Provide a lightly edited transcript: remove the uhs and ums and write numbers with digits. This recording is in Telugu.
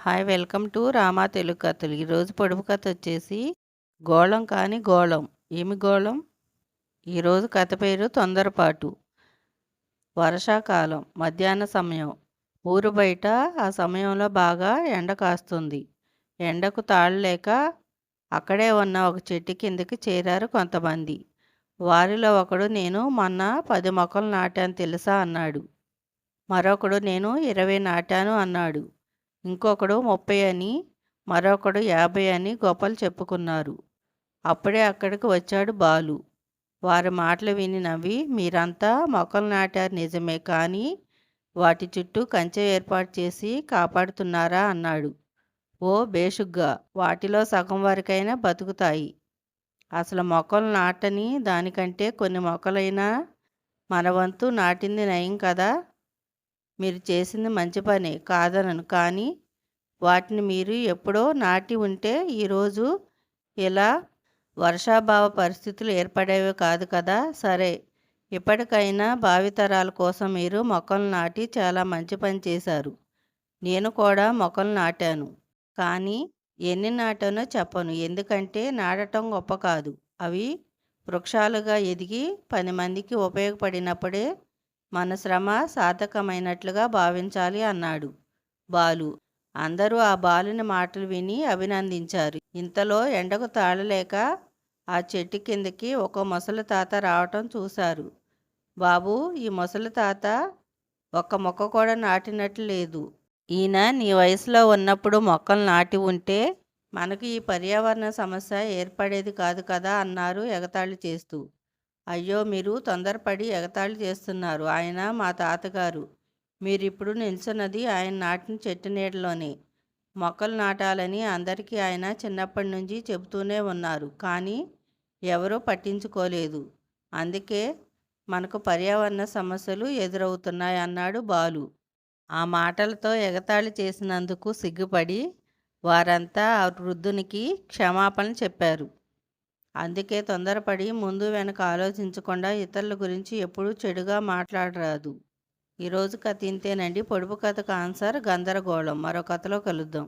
Hi welcome to Rama Telugu కథలు. ఈరోజు పొడుపు కథ వచ్చేసి గోళం కాని గోళం. ఏమి గోళం? ఈరోజు కథ పేరు తొందరపాటు. వర్షాకాలం మధ్యాహ్న సమయం. ఊరు బయట ఆ సమయంలో బాగా ఎండ కాస్తుంది. ఎండకు తాళలేక అక్కడే ఉన్న ఒక చెట్టు కిందకి చేరారు కొంతమంది. వారిలో ఒకడు, నేను మొన్న 10 మొక్కలు నాటాను తెలుసా అన్నాడు. మరొకడు, నేను 20 నాటాను అన్నాడు. ఇంకొకడు 30 అని, మరొకడు 50 అని గొప్పలు చెప్పుకున్నారు. అప్పుడే అక్కడికి వచ్చాడు బాలు. వారి మాటలు విని నవ్వి, మీరంతా మొక్కలు నాటారు నిజమే, కానీ వాటి చుట్టూ కంచె ఏర్పాటు చేసి కాపాడుతున్నారా అన్నాడు. ఓ బేషుగ్గా, వాటిలో సగం వరకైనా బతుకుతాయి. అసలు మొక్కలు నాటని దానికంటే కొన్ని మొక్కలైనా మన వంతు నాటింది నయం కదా. మీరు చేసింది మంచి పనే, కాదనను, కానీ వాటిని మీరు ఎప్పుడో నాటి ఉంటే ఈరోజు ఇలా వర్షాభావ పరిస్థితులు ఏర్పడేవి కాదు కదా. సరే, ఇప్పటికైనా భావితరాల కోసం మీరు మొక్కలు నాటి చాలా మంచి పని చేశారు. నేను కూడా మొక్కలు నాటాను, కానీ ఎన్ని నాటానో చెప్పను, ఎందుకంటే నాటడం గొప్ప కాదు. అవి వృక్షాలుగా ఎదిగి 10 మందికి ఉపయోగపడినప్పుడే మన శ్రమ సార్థకమైనట్లుగా భావించాలి అన్నాడు బాలు. అందరూ ఆ బాలుని మాటలు విని అభినందించారు. ఇంతలో ఎండకు తాళలేక ఆ చెట్టు కిందకి ఒక ముసలి తాత రావటం చూశారు. బాబూ, ఈ ముసలి తాత ఒక్క మొక్క కూడా నాటినట్లు లేదు. ఈయన నీ వయసులో ఉన్నప్పుడు మొక్కలు నాటి ఉంటే మనకు ఈ పర్యావరణ సమస్య ఏర్పడేది కాదు కదా అన్నారు ఎగతాళి చేస్తూ. అయ్యో, మీరు తొందరపడి ఎగతాళి చేస్తున్నారు. ఆయన మా తాతగారు. మీరిప్పుడు నిల్చున్నది ఆయన నాటిన చెట్టు నీడలోనే. మొక్కలు నాటాలని అందరికీ ఆయన చిన్నప్పటి నుంచి చెబుతూనే ఉన్నారు, కానీ ఎవరూ పట్టించుకోలేదు. అందుకే మనకు పర్యావరణ సమస్యలు ఎదురవుతున్నాయి అన్నాడు బాలు. ఆ మాటలతో ఎగతాళి చేసినందుకు సిగ్గుపడి వారంతా ఆ వృద్ధునికి క్షమాపణ చెప్పారు. అందుకే తొందరపడి ముందు వెనక ఆలోచించకుండా ఇతరుల గురించి ఎప్పుడూ చెడుగా మాట్లాడరాదు. ఈరోజు కథ ఇంతేనండి. పొడుపు కథకు ఆన్సర్ గందరగోళం. మరో కథలో కలుద్దాం.